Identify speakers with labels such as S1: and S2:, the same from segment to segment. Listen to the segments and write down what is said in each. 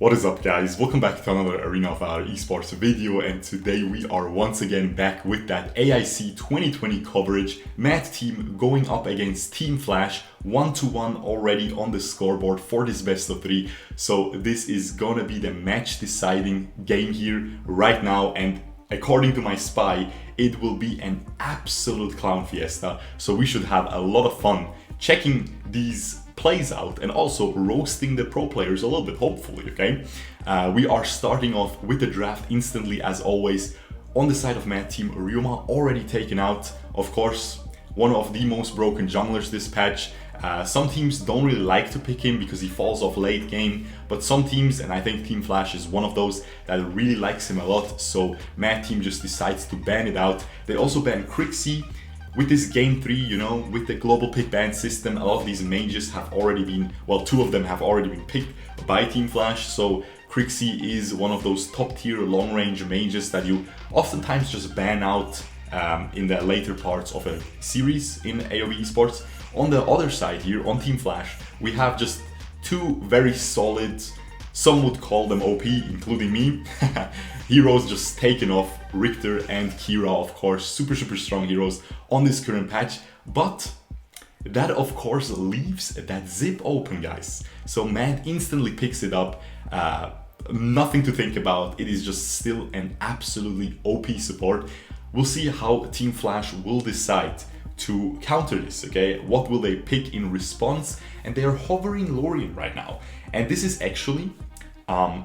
S1: What is up, guys? Welcome back to another Arena of Valor Esports video, and today we are once again back with that AIC 2020 coverage. Mad Team going up against Team Flash, 1-1 already on the scoreboard for this best of 3. So this is gonna be the match deciding game here right now, and according to my spy, it will be an absolute clown fiesta. So we should have a lot of fun checking these plays out and also roasting the pro players a little bit, hopefully, okay? We are starting off with the draft instantly, as always. On the side of Mad Team, Ryuma already taken out. Of course, one of the most broken junglers this patch. Some teams don't really like to pick him because he falls off late game, but some teams, and I think Team Flash is one of those, that really likes him a lot, so Mad Team just decides to ban it out. They also ban Crixie. With this game 3, you know, with the global pick ban system, a lot of these mages have already been, well, 2 of them have already been picked by Team Flash, so Crixie is one of those top tier long range mages that you oftentimes just ban out in the later parts of a series in AOV Esports. On the other side here, on Team Flash, we have just 2 very solid, some would call them OP, including me, heroes just taken off. Richter and Kira, of course, super strong heroes on this current patch, but that of course leaves that zip open, guys. So Mad instantly picks it up, nothing to think about, it is just still an absolutely OP support. We'll see how Team Flash will decide to counter this, okay? What will they pick in response? And they are hovering Lorien right now, and this is actually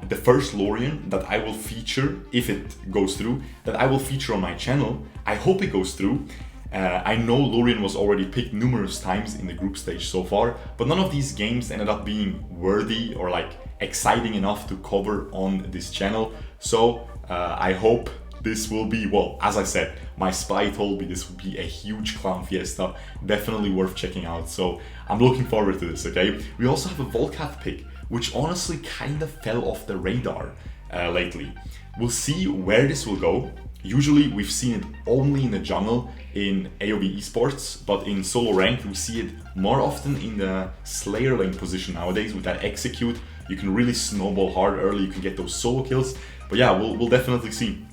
S1: the first Lorien that I will feature, if it goes through, that I will feature on my channel. I hope it goes through. I know Lorien was already picked numerous times in the group stage so far, but none of these games ended up being worthy or like exciting enough to cover on this channel. So I hope this will be, well, as I said, my spy told me this would be a huge clown fiesta, definitely worth checking out. So I'm looking forward to this, okay? We also have a Volkath pick, which honestly kind of fell off the radar lately. We'll see where this will go. Usually we've seen it only in the jungle in AOV Esports, but in solo ranked we see it more often in the Slayer lane position nowadays with that execute. You can really snowball hard early, you can get those solo kills. But yeah, we'll definitely see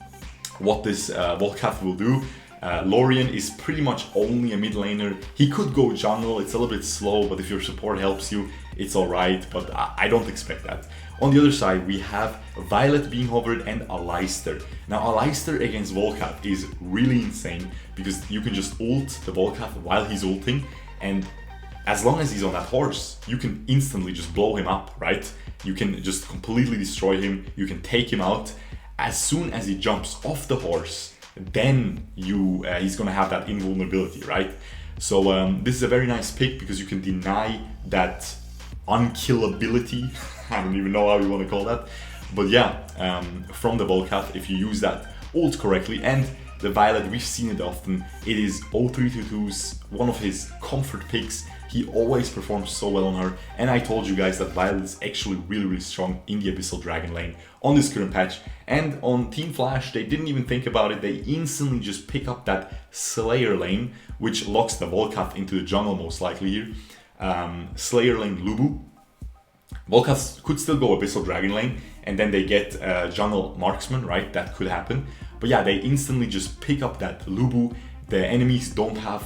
S1: what this Volkath will do. Lorien is pretty much only a mid laner. He could go jungle, it's a little bit slow, but if your support helps you, it's alright, but I don't expect that. On the other side, we have Violet being hovered and Aleister. Now, Aleister against Volkath is really insane because you can just ult the Volkath while he's ulting, and as long as he's on that horse, you can instantly just blow him up, right? You can just completely destroy him, you can take him out. As soon as he jumps off the horse, then he's gonna have that invulnerability, right? So this is a very nice pick because you can deny that unkillability. I don't even know how you want to call that, but yeah, from the Volkath, if you use that ult correctly. And the Violet, we've seen it often, it is 0322's one of his comfort picks. He always performs so well on her, and I told you guys that Violet is actually really strong in the Abyssal Dragon lane on this current patch. And on Team Flash, they didn't even think about it, they instantly just pick up that Slayer lane, which locks the Volkath into the jungle most likely here. Slayer lane Lubu. Volkath could still go Abyssal Dragon lane, and then they get jungle marksman, right? That could happen. But yeah, they instantly just pick up that Lubu. The enemies don't have,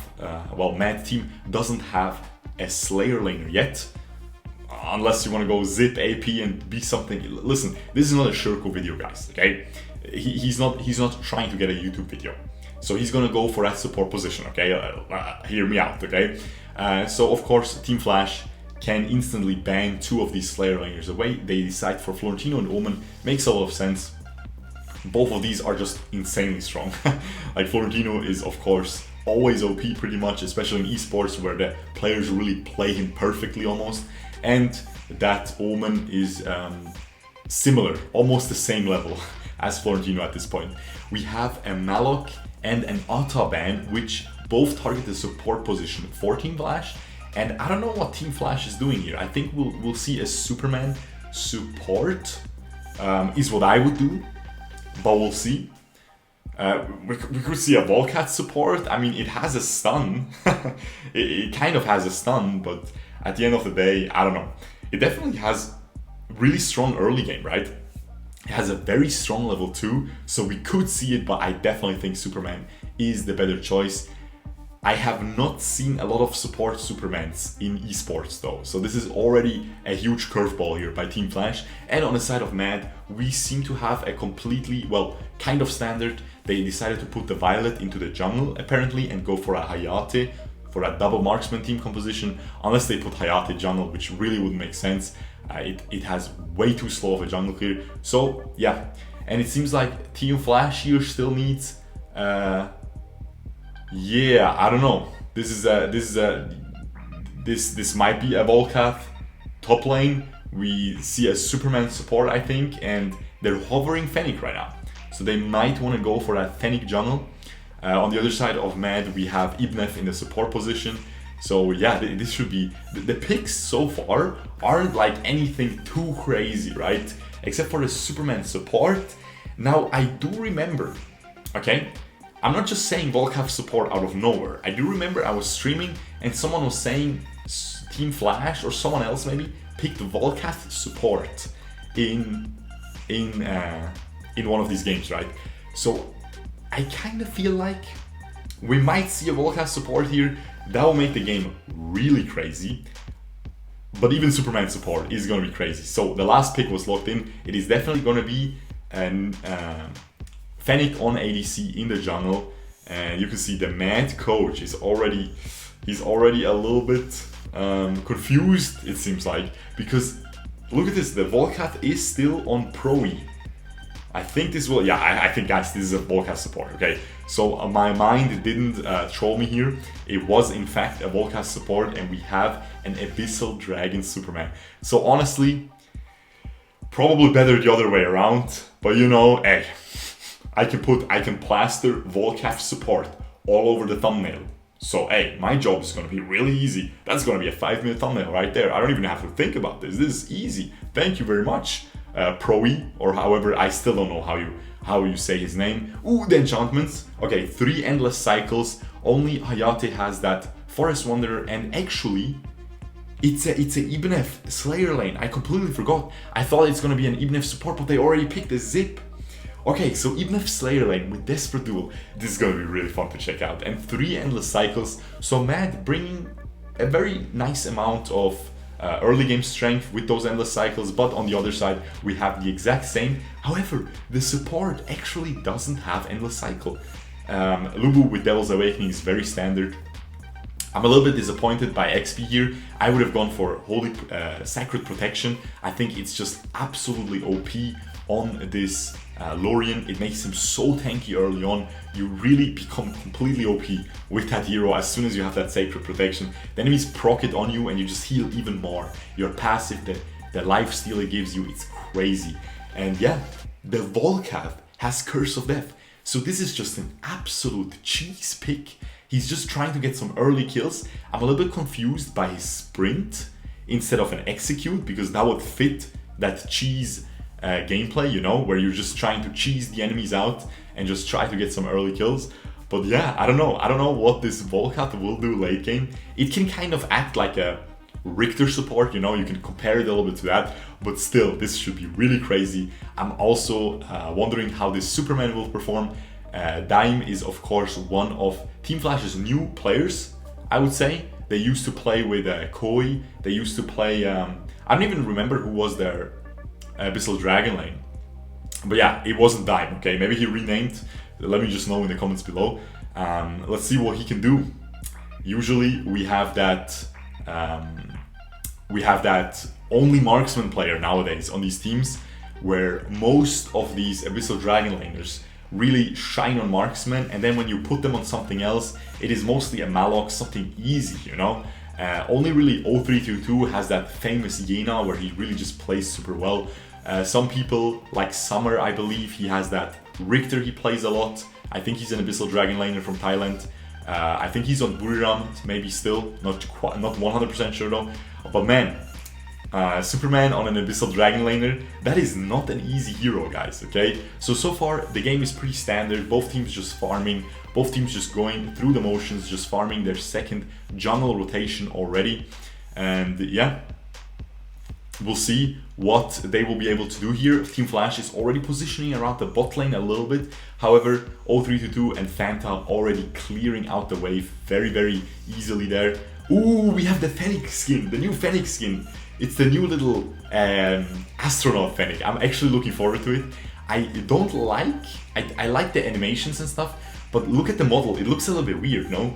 S1: well, Mad Team doesn't have a Slayer laner yet, unless you want to go zip AP and be something. Listen, this is not a Shurko video, guys, okay? He's not trying to get a YouTube video, so he's gonna go for that support position, okay? Hear me out, okay? So of course, Team Flash can instantly ban 2 of these Slayer laners away. They decide for Florentino and Omen, makes a lot of sense. Both of these are just insanely strong. Like Florentino is of course always OP pretty much, especially in esports where the players really play him perfectly almost. And that Omen is similar, almost the same level as Florentino at this point. We have a Malok and an Ata ban, which both target the support position for Team Flash. And I don't know what Team Flash is doing here. I think we'll see a Superman support is what I would do, but we'll see. We could see a Volkath support. I mean, it has a stun. it kind of has a stun, but at the end of the day, I don't know. It definitely has really strong early game, right? It has a very strong level 2, so we could see it, but I definitely think Superman is the better choice. I have not seen a lot of support Supermans in esports though, so this is already a huge curveball here by Team Flash. And on the side of Mad, we seem to have a completely, well, kind of standard. They decided to put the Violet into the jungle apparently and go for a Hayate for a double marksman team composition, unless they put Hayate jungle, which really wouldn't make sense. It has way too slow of a jungle clear. So yeah, and it seems like Team Flash here still needs yeah, I don't know. This might be a Volkath top lane. We see a Superman support, I think, and they're hovering Fennec right now. So they might want to go for that Fennec jungle. On the other side of Mad, we have Ibnef in the support position. So yeah, this should be... The picks so far aren't like anything too crazy, right? Except for the Superman support. Now, I do remember, okay? I'm not just saying Volkath support out of nowhere. I do remember I was streaming and someone was saying Team Flash or someone else maybe picked Volkath support in one of these games, right? So I kind of feel like we might see a Volkath support here. That will make the game really crazy. But even Superman support is going to be crazy. So the last pick was locked in. It is definitely going to be an Fennec on ADC in the jungle, and you can see the Mad coach is already a little bit confused, it seems like, because look at this, the Volkath is still on Pro-E. I think this will, yeah, I think guys, this is a Volkath support, okay? So my mind didn't troll me here. It was in fact a Volkath support, and we have an Abyssal Dragon Superman. So honestly, probably better the other way around, but you know, hey, I can plaster Volkath support all over the thumbnail. So hey, my job is gonna be really easy. That's gonna be a 5-minute thumbnail right there. I don't even have to think about this. This is easy. Thank you very much, Pro-E, or however, I still don't know how you say his name. Ooh, the enchantments. Okay, 3 endless cycles. Only Hayate has that Forest Wanderer, and actually, it's a Ibnef Slayer lane. I completely forgot. I thought it's gonna be an Ibnef support, but they already picked a Zip. Okay, so Ibnef Slayer lane with Desperate Duel, this is going to be really fun to check out. And 3 endless cycles, so Mad bringing a very nice amount of early game strength with those endless cycles, but on the other side we have the exact same. However, the support actually doesn't have endless cycle. Lubu with Devil's Awakening is very standard. I'm a little bit disappointed by XP here. I would have gone for Holy Sacred Protection. I think it's just absolutely OP on this Lorien. It makes him so tanky early on. You really become completely OP with that hero as soon as you have that Sacred Protection. The enemies proc it on you and you just heal even more. Your passive, the life steal it gives you, it's crazy. And yeah, the Volkath has Curse of Death. So this is just an absolute cheese pick. He's just trying to get some early kills. I'm a little bit confused by his sprint instead of an execute, because that would fit that cheese gameplay, you know, where you're just trying to cheese the enemies out and just try to get some early kills. But yeah, I don't know what this Volkath will do late game. It can kind of act like a Richter support, you know, you can compare it a little bit to that, but still, this should be really crazy. I'm also wondering how this Superman will perform. Dime is of course one of Team Flash's new players, I would say. They used to play with Koi, they used to play, I don't even remember who was their Abyssal Dragon lane. But yeah, it wasn't Dime, okay? Maybe he renamed. Let me just know in the comments below. Let's see what he can do. Usually we have that only marksman player nowadays on these teams, where most of these Abyssal Dragon laners really shine on marksman, and then when you put them on something else, it is mostly a Malok, something easy, you know? Only really 0322 has that famous Yena where he really just plays super well. Some people, like Summer, I believe, he has that Richter he plays a lot. I think he's an Abyssal Dragon laner from Thailand. I think he's on Buriram, maybe still, not 100% sure though. But man, Superman on an Abyssal Dragon laner, that is not an easy hero, guys, okay? So far, the game is pretty standard. Both teams just farming, both teams just going through the motions, just farming their second jungle rotation already. And yeah, we'll see what they will be able to do here. Team Flash is already positioning around the bot lane a little bit. However, 0322 and Phanta already clearing out the wave very, very easily there. Ooh, we have the Fennec skin, the new Fennec skin. It's the new little astronaut Fennec. I'm actually looking forward to it. I don't like, I like the animations and stuff, but look at the model, it looks a little bit weird, no?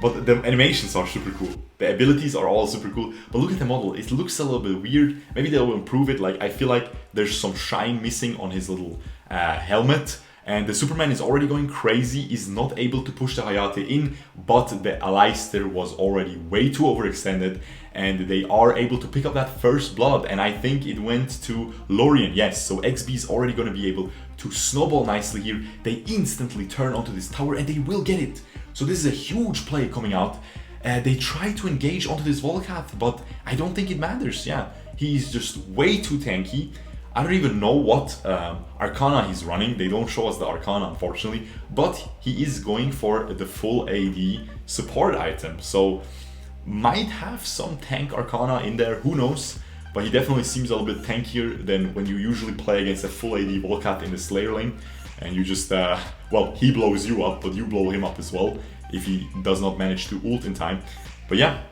S1: But the animations are super cool. The abilities are all super cool. But look at the model, it looks a little bit weird. Maybe they'll improve it. Like, I feel like there's some shine missing on his little helmet. And the Superman is already going crazy, is not able to push the Hayate in, but the Aleister was already way too overextended, and they are able to pick up that first blood, and I think it went to Lorien, yes, so XB is already going to be able to snowball nicely here. They instantly turn onto this tower, and they will get it. So this is a huge play coming out. They try to engage onto this Volkath, but I don't think it matters, yeah. He's just way too tanky. I don't even know what Arcana he's running. They don't show us the Arcana, unfortunately. But he is going for the full AD support item. So might have some tank Arcana in there, who knows. But he definitely seems a little bit tankier than when you usually play against a full AD Volkath in the Slayer lane. And you just, well, he blows you up, but you blow him up as well if he does not manage to ult in time. But yeah,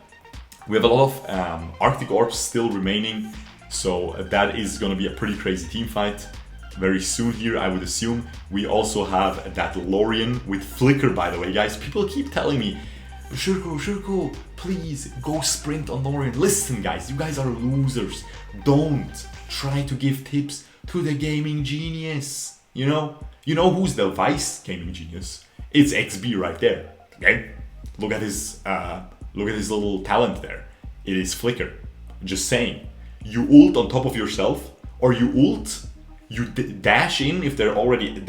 S1: we have a lot of Arctic Orbs still remaining. So that is going to be a pretty crazy team fight very soon here, I would assume. We also have that Lorien with Flicker, by the way, guys. People keep telling me, Shurko, please go sprint on Lorien. Listen, guys, you guys are losers. Don't try to give tips to the gaming genius. You know who's the vice gaming genius? It's XB right there. Okay, look at his little talent there. It is Flicker. Just saying. You ult on top of yourself, or you ult, you dash in if they're already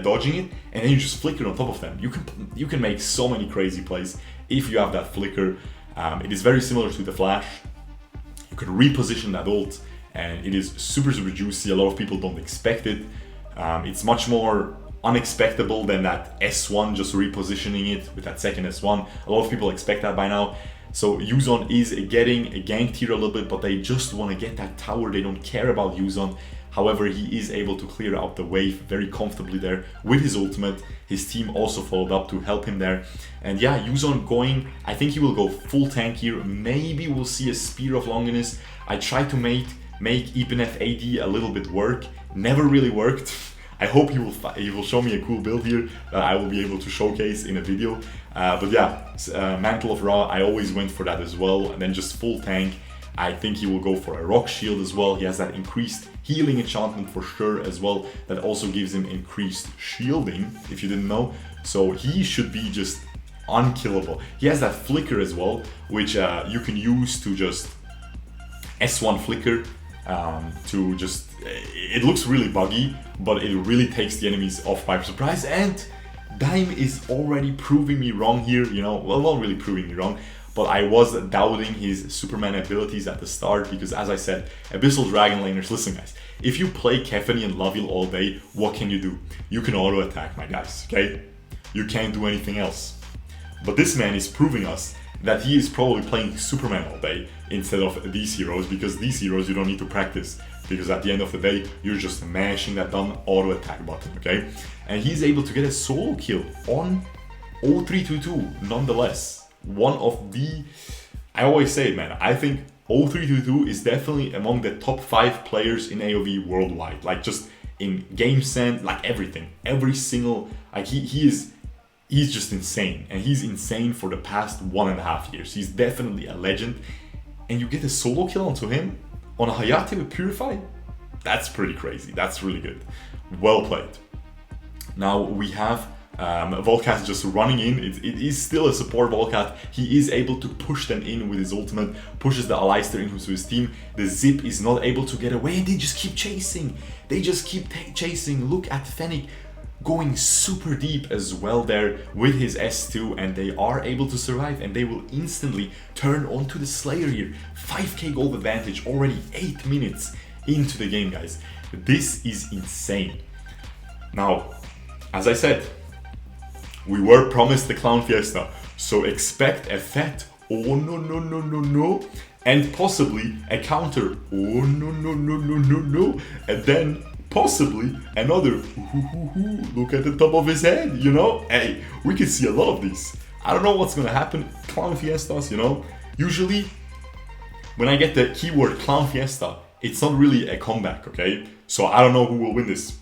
S1: dodging it, and then you just flicker on top of them. You can make so many crazy plays if you have that flicker. It is very similar to the flash. You can reposition that ult, and it is super juicy. A lot of people don't expect it. It's much more unexpectable than that S1, just repositioning it with that second S1. A lot of people expect that by now. So Yuzon is getting ganked here a little bit, but they just want to get that tower. They don't care about Yuzon. However, he is able to clear out the wave very comfortably there with his ultimate. His team also followed up to help him there. And yeah, Yuzon going, I think he will go full tank here. Maybe we'll see a Spear of Longinus. I tried to make Ibanef AD a little bit work. Never really worked. I hope he will show me a cool build here that I will be able to showcase in a video. But yeah, Mantle of Ra, I always went for that as well. And then just full tank. I think he will go for a Rock Shield as well. He has that increased healing enchantment for sure as well. That also gives him increased shielding, if you didn't know. So he should be just unkillable. He has that Flicker as well, which you can use to just S1 Flicker to just... It looks really buggy, but it really takes the enemies off by surprise. And Dime is already proving me wrong here, you know, well, not really proving me wrong, but I was doubting his Superman abilities at the start because, as I said, Abyssal Dragon Laners, listen guys, if you play Kefani and Laville all day, what can you do? You can auto attack, my guys, okay? You can't do anything else. But this man is proving us that he is probably playing Superman all day instead of these heroes, because these heroes you don't need to practice, because at the end of the day you're just mashing that down auto attack button, okay? And he's able to get a solo kill on 0322 nonetheless. One of the, I always say it, man, I think 0322 is definitely among the top 5 players in AOV worldwide, like just in game sense, like everything, every single, like he's just insane, and he's insane for the past 1.5 years. He's definitely a legend, and you get a solo kill onto him on a Hayate with Purify? That's pretty crazy. That's really good. Well played. Now we have Volkath just running in. It is still a support Volkath. He is able to push them in with his ultimate, pushes the Aleister into his team. The Zip is not able to get away, and they just keep chasing. They just keep chasing. Look at Fennec going super deep as well there with his S2, and they are able to survive, and they will instantly turn onto the Slayer here. 5k gold advantage already 8 minutes into the game, guys. This is insane. Now, as I said, we were promised the Clown Fiesta, so expect a fat oh no. and possibly a counter. Oh no no no no no no, and then possibly another. Look at the top of his head, you know. Hey, we can see a lot of these. I don't know what's gonna happen. Clown Fiestas, you know. Usually, when I get the keyword Clown Fiesta, it's not really a comeback, okay? So I don't know who will win this.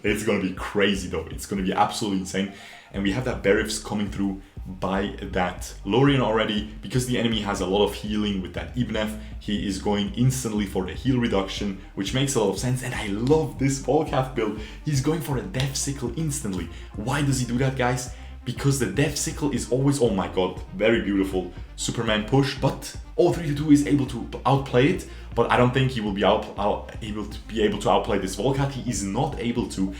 S1: It's gonna be crazy though. It's gonna be absolutely insane. And we have that Berifs coming through by that Lorien already, because the enemy has a lot of healing with that Ibnef. He is going instantly for the heal reduction, which makes a lot of sense. And I love this Volkath build. He's going for a Death Sickle instantly. Why does he do that, guys? Because the Death Sickle is always, oh my god, very beautiful Superman push, but 0-3-2 is able to outplay it. But I don't think he will be able to outplay this Volkath. He is not able to.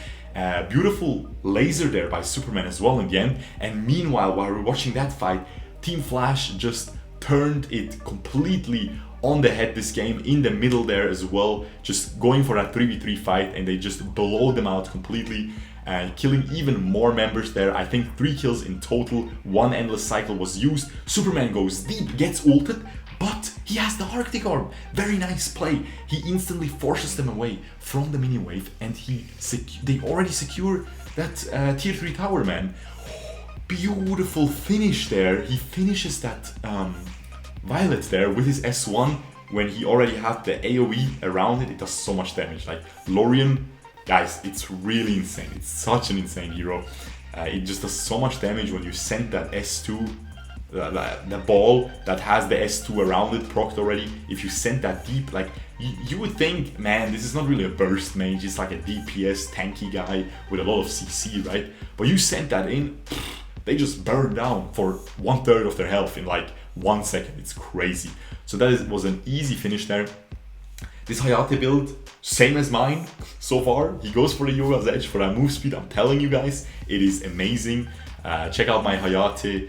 S1: Beautiful laser there by Superman as well in the end. And meanwhile, while we're watching that fight, Team Flash just turned it completely on the head this game, in the middle there as well, just going for that 3v3 fight, and they just blow them out completely, killing even more members there. I think 3 kills in total, 1 endless cycle was used. Superman goes deep, gets ulted, but he has the Arctic Orb. Very nice play. He instantly forces them away from the mini wave, and they already secure that tier 3 tower, man. Beautiful finish there. He finishes that Violet there with his S1 when he already had the AoE around it. It does so much damage. Like Lorien, guys, it's really insane. It's such an insane hero. It just does so much damage when you send that S2. The ball that has the S2 around it procced already. If you send that deep, like you would think, man, this is not really a burst mage, it's like a DPS tanky guy with a lot of CC, right? But you sent that in, they just burn down for 1/3 of their health in like 1 second. It's crazy. So that was an easy finish there. This Hayate build, same as mine so far. He goes for the Yoga's Edge for that move speed. I'm telling you guys, it is amazing. Check out my Hayate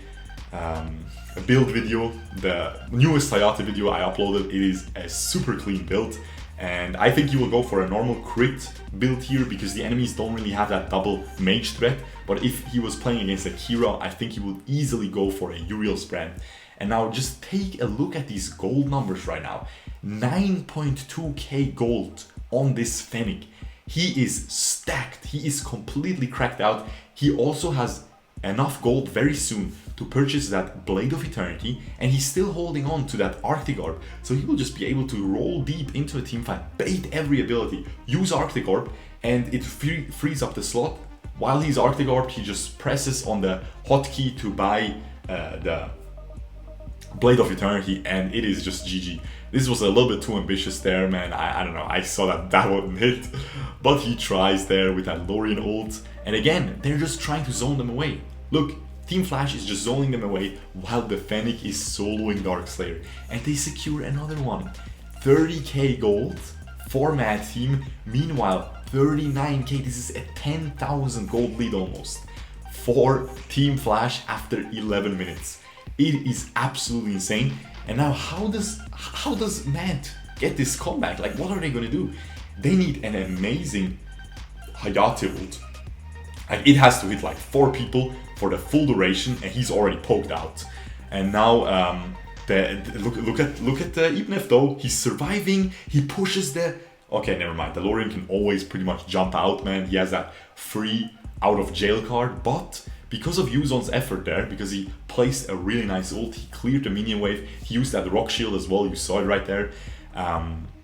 S1: build video, the newest Hayate video I uploaded. It is a super clean build, and I think you will go for a normal crit build here because the enemies don't really have that double mage threat. But if he was playing against a Kira, I think he would easily go for a Uriel's brand. And now just take a look at these gold numbers right now. 9.2k gold on this Fennec. He is stacked. He is completely cracked out. He also has enough gold very soon to purchase that Blade of Eternity, and he's still holding on to that Arctic Orb, so he will just be able to roll deep into a team fight, bait every ability, use Arctic Orb, and it frees up the slot. While he's Arctic Orb, he just presses on the hotkey to buy the Blade of Eternity, and it is just GG. This was a little bit too ambitious there, man. I don't know, I saw that wouldn't hit, but he tries there with that Lorien ult, and again, they're just trying to zone them away. Look, Team Flash is just zoning them away while the Fennec is soloing Darkslayer. And they secure another one. 30k gold for Mad Team. Meanwhile, 39k. This is a 10,000 gold lead almost for Team Flash after 11 minutes. It is absolutely insane. And now how does Mad get this comeback? Like, what are they going to do? They need an amazing Hayate ult. Like, it has to hit like 4 people for the full duration, and he's already poked out. And now look at the Ibnef though. He's surviving. He pushes the. Okay, never mind. The Lorien can always pretty much jump out, man. He has that free out of jail card, but because of Yuzon's effort there, because he placed a really nice ult, he cleared the minion wave. He used that rock shield as well. You saw it right there.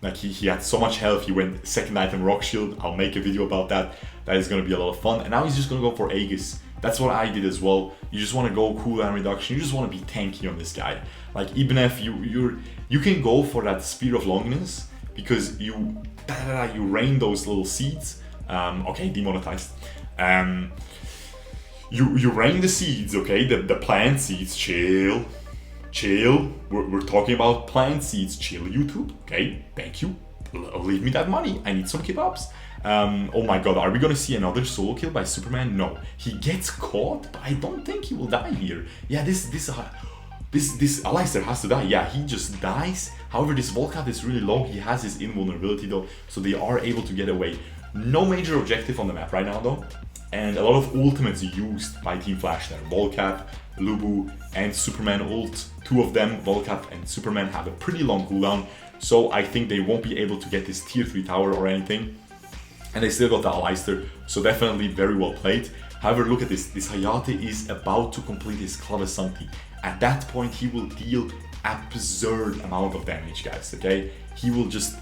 S1: Like he had so much health. He went second item rock shield. I'll make a video about that. That is going to be a lot of fun. And now he's just going to go for Aegis. That's what I did as well. You just want to go cooldown reduction. You just want to be tanky on this guy. Like Ibnef, you can go for that Spear of Longinus because you rain those little seeds. Okay, demonetized. You rain the seeds. Okay, the plant seeds. Chill. We're talking about plant seeds. Chill, YouTube. Okay, thank you. Leave me that money. I need some kebabs. Oh my god, are we gonna see another solo kill by Superman? No. He gets caught, but I don't think he will die here. Yeah, this Aleister has to die. Yeah, he just dies. However, this Volkath is really low. He has his invulnerability though, so they are able to get away. No major objective on the map right now though. and a lot of ultimates used by Team Flash there. Volkath, Lubu, and Superman ult. Two of them, Volkath and Superman, have a pretty long cooldown, so I think they won't be able to get this tier 3 tower or anything. And they still got the Aleister, so definitely very well played. However, look at this. This Hayate is about to complete his Clavasanti. At that point, he will deal absurd amount of damage, guys, okay? He will just...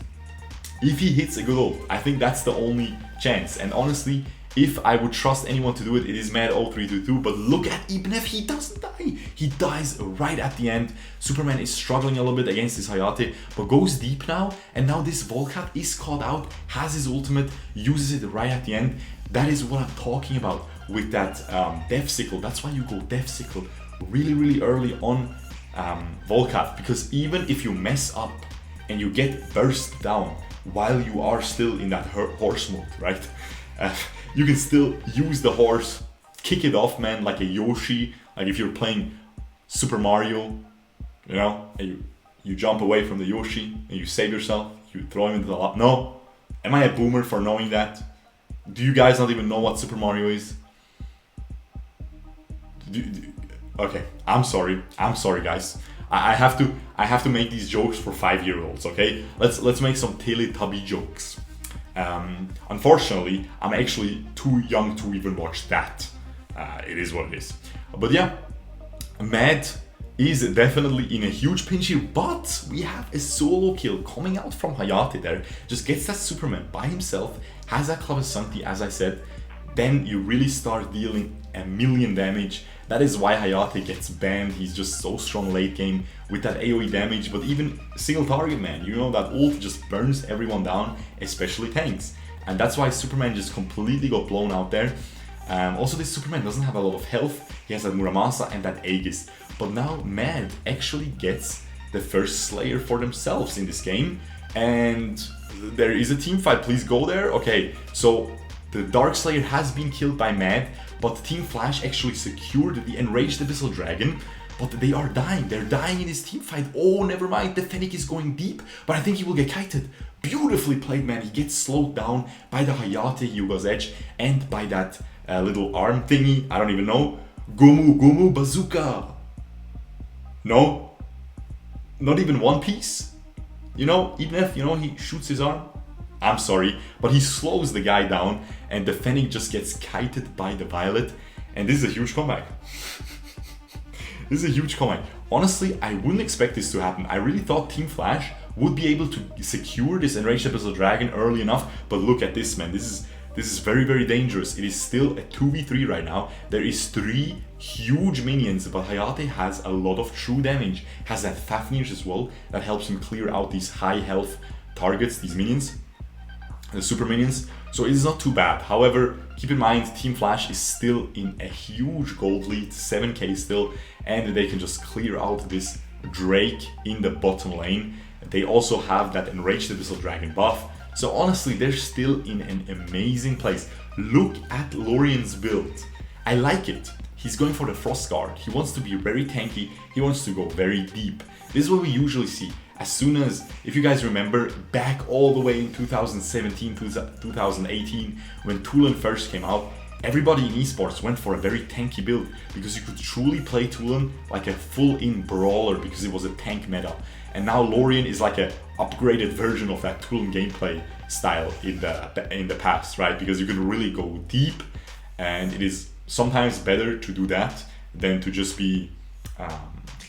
S1: If he hits a good ult, I think that's the only chance. And honestly, if I would trust anyone to do it, it is Mad0322. But look at Ibnev, he doesn't die. He dies right at the end. Superman is struggling a little bit against this Hayate, but goes deep now. And now this Volkath is caught out, has his ultimate, uses it right at the end. That is what I'm talking about with that Death Sickle. That's why you go Death Sickle really, really early on Volkath. Because even if you mess up and you get burst down while you are still in that horse mode, right? You can still use the horse, kick it off, man, like a Yoshi. Like if you're playing Super Mario, you know, and you jump away from the Yoshi and you save yourself, you throw him into the lot. No, am I a boomer for knowing that? Do you guys not even know what Super Mario is? Okay, I'm sorry, guys. I have to make these jokes for 5-year-olds, okay? Let's make some Teletubby jokes. Unfortunately, I'm actually too young to even watch that. It is what it is. But yeah, Mad is definitely in a huge pinch here, but we have a solo kill coming out from Hayate there. Just gets that Superman by himself, has that Clavasanti, as I said. Then you really start dealing a million damage. That is why Hayate gets banned. He's just so strong late game with that AoE damage, but even single target, man, you know, that ult just burns everyone down, especially tanks. And that's why Superman just completely got blown out there. Also, this Superman doesn't have a lot of health. He has that Muramasa and that Aegis. But now Mad actually gets the first Slayer for themselves in this game. And there is a team fight. Please go there. Okay, so the Dark Slayer has been killed by Mad, but Team Flash actually secured the Enraged Abyssal Dragon, but they are dying. They're dying in this team fight. Oh, never mind. The Fennec is going deep, but I think he will get kited. Beautifully played, man. He gets slowed down by the Hayate Yuga's Edge and by that little arm thingy. I don't even know. Gumu Bazooka. No, not even One Piece. You know, even if, you know, he shoots his arm. I'm sorry, but he slows the guy down and the Fennec just gets kited by the Violet, and this is a huge comeback. This is a huge comeback. Honestly, I wouldn't expect this to happen. I really thought Team Flash would be able to secure this Enraged Abyssal Dragon early enough, but look at this, man. This is very, very dangerous. It is still a 2v3 right now. There is 3 huge minions, but Hayate has a lot of true damage. Has that Fafnir as well that helps him clear out these high health targets, these minions, the super minions. So it is not too bad. However, keep in mind, Team Flash is still in a huge gold lead, 7k still, and they can just clear out this Drake in the bottom lane. They also have that Enraged Abyssal Dragon buff. So honestly, they're still in an amazing place. Look at Lorian's build. I like it. He's going for the Frost Guard. He wants to be very tanky. He wants to go very deep. This is what we usually see. As soon as, if you guys remember, back all the way in 2017, 2018, when Tulan first came out, everybody in esports went for a very tanky build because you could truly play Tulan like a full-in brawler because it was a tank meta. And now Lorian is like a upgraded version of that Tulan gameplay style in the past, right? Because you can really go deep, and it is sometimes better to do that than to just be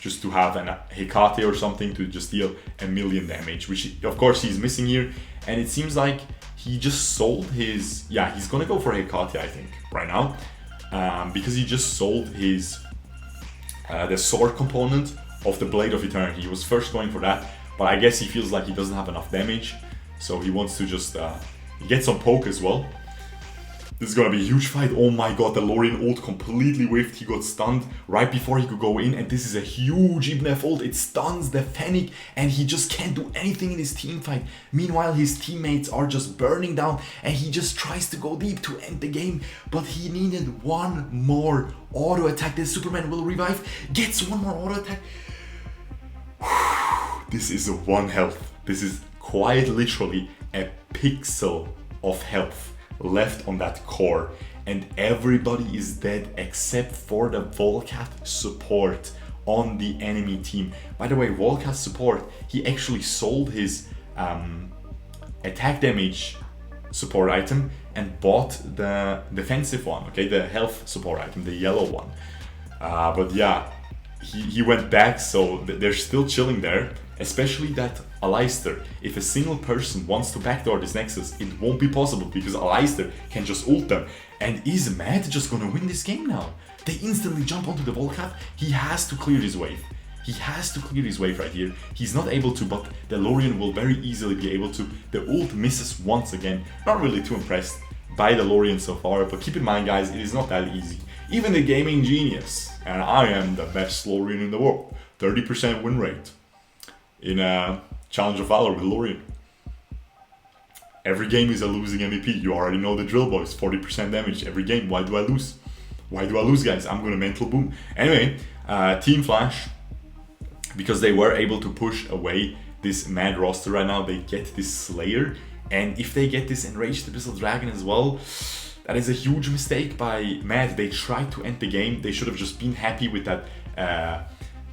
S1: just to have an Hekate or something to just deal a million damage, which of course he's missing here. And it seems like he just sold his, yeah, he's gonna go for Hekate, I think, right now, because he just sold his the sword component of the Blade of Eternity. He was first going for that, but I guess he feels like he doesn't have enough damage, so he wants to just get some poke as well. This is gonna be a huge fight. Oh my god, the Lorian ult completely whiffed. He got stunned right before he could go in, and this is a huge Ibnef ult. It stuns the Fennec, and he just can't do anything in his team fight. Meanwhile, his teammates are just burning down, and he just tries to go deep to end the game, but he needed one more auto attack. The Superman will revive, gets one more auto attack. This is a 1 health. This is quite literally a pixel of health left on that core, and everybody is dead except for the Volkath support on the enemy team. By the way, Volkath support, he actually sold his attack damage support item and bought the defensive one, okay, the health support item, the yellow one. But yeah, he went back, so they're still chilling there, especially that Aleister. If a single person wants to backdoor this Nexus, it won't be possible because Aleister can just ult them. And is Mad just gonna win this game now? They instantly jump onto the Volkath. He has to clear his wave. He has to clear his wave right here. He's not able to, but the Lorien will very easily be able to. The ult misses once again. Not really too impressed by the Lorien so far, but keep in mind, guys, it is not that easy. Even the gaming genius, and I am the best Lorien in the world, 30% win rate in a Challenge of Valor with Lorien. Every game is a losing MVP. You already know the drill, boys. 40% damage every game. Why do I lose? Why do I lose, guys? I'm gonna mental boom. Anyway, Team Flash, because they were able to push away this Mad roster right now, they get this Slayer, and if they get this Enraged Abyssal Dragon as well, that is a huge mistake by Mad. They tried to end the game. They should have just been happy with that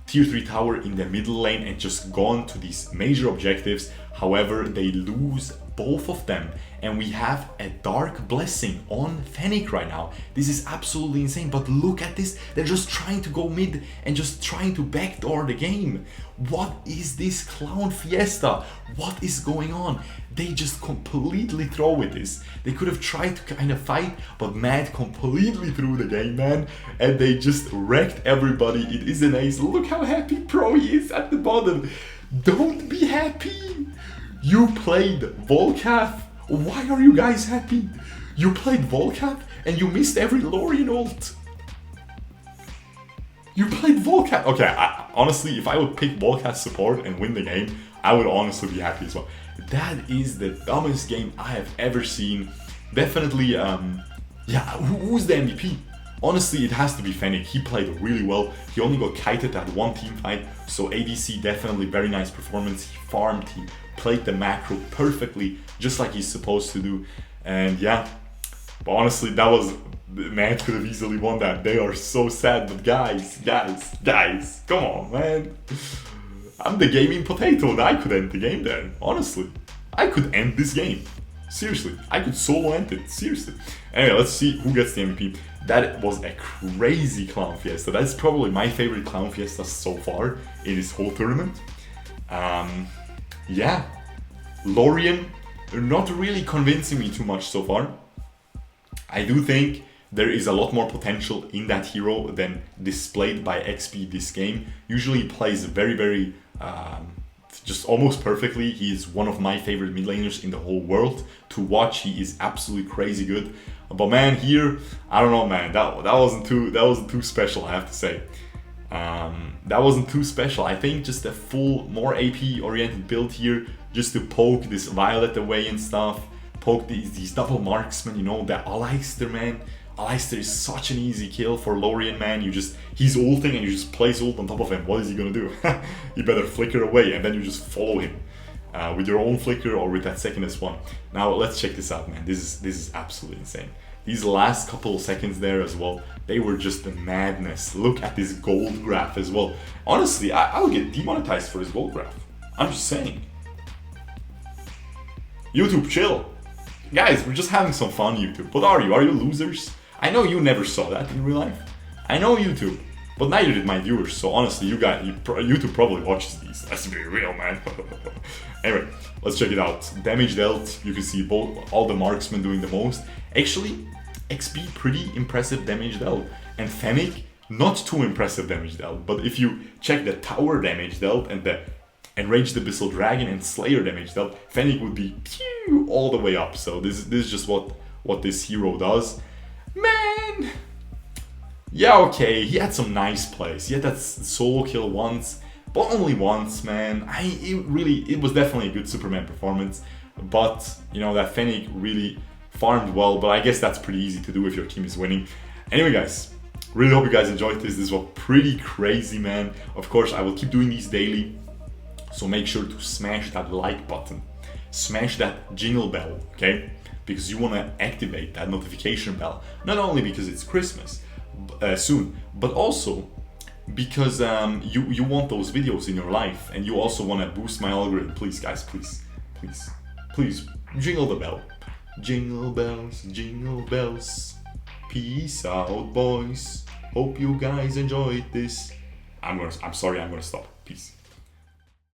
S1: tier 3 tower in the middle lane and just gone to these major objectives. However, they lose both of them, and we have a Dark Blessing on Fennec right now. This is absolutely insane, but look at this. They're just trying to go mid and just trying to backdoor the game. What is this clown fiesta? What is going on? They just completely throw with this. They could have tried to kind of fight, but Mad completely threw the game, man, and they just wrecked everybody. It is an ace. Look how happy Pro is at the bottom. Don't be happy. You played Volkath. Why are you guys happy? You played Volkath and you missed every Lorien ult. You played Volkath. Okay, honestly, if I would pick Volkath support and win the game, I would honestly be happy as well. That is the dumbest game I have ever seen. Definitely, yeah, who's the MVP? Honestly, it has to be Fennec. He played really well. He only got kited at one team fight, so ADC definitely very nice performance. He farmed, he played the macro perfectly, just like he's supposed to do. And yeah, but honestly, that was, man could have easily won that. They are so sad, but guys, come on, man. I'm the gaming potato and I could end the game there, honestly. I could end this game. Seriously, I could solo end it, seriously. Anyway, let's see who gets the MVP. That was a crazy Clown Fiesta. That's probably my favorite Clown Fiesta so far in this whole tournament. Yeah, Lorien, not really convincing me too much so far. I do think there is a lot more potential in that hero than displayed by XP this game. Usually he plays very, just almost perfectly. He is one of my favorite mid laners in the whole world to watch. He is absolutely crazy good. But man, here, I don't know, man. That wasn't too special, I have to say. That wasn't too special. I think just a full, more AP oriented build here, just to poke this Violet away and stuff. Poke these double marksmen, you know, that Aleister, man. Aleister is such an easy kill for Lorien, man. He's ulting and you just place ult on top of him. What is he gonna do? You better flicker away and then you just follow him with your own flicker or with that secondest one. Now let's check this out, man. This is absolutely insane. These last couple of seconds there as well, they were just the madness. Look at this gold graph as well. Honestly, I'll get demonetized for this gold graph. I'm just saying. YouTube, chill. Guys, we're just having some fun, YouTube. What are you? Are you losers? I know you never saw that in real life. I know YouTube, but neither did my viewers. So honestly, YouTube probably watches these. Let's be real, man. Anyway, let's check it out. Damage dealt. You can see all the marksmen doing the most. Actually, XP pretty impressive damage dealt, and Fennec not too impressive damage dealt. But if you check the tower damage dealt and the Enraged Abyssal Dragon and Slayer damage dealt, Fennec would be all the way up. So this is just what this hero does. Man! Yeah, okay, he had some nice plays. He had that solo kill once, but only once, man. It was definitely a good Superman performance. But, you know, that Fennec really farmed well, but I guess that's pretty easy to do if your team is winning. Anyway, guys, really hope you guys enjoyed this. This was pretty crazy, man. Of course, I will keep doing these daily. So make sure to smash that like button. Smash that jingle bell, okay? because you want to activate that notification bell, not only because it's Christmas soon, but also because you want those videos in your life, and you also want to boost my algorithm. Please guys, please jingle the bell. Jingle bells, peace out boys, hope you guys enjoyed this. I'm gonna stop. Peace.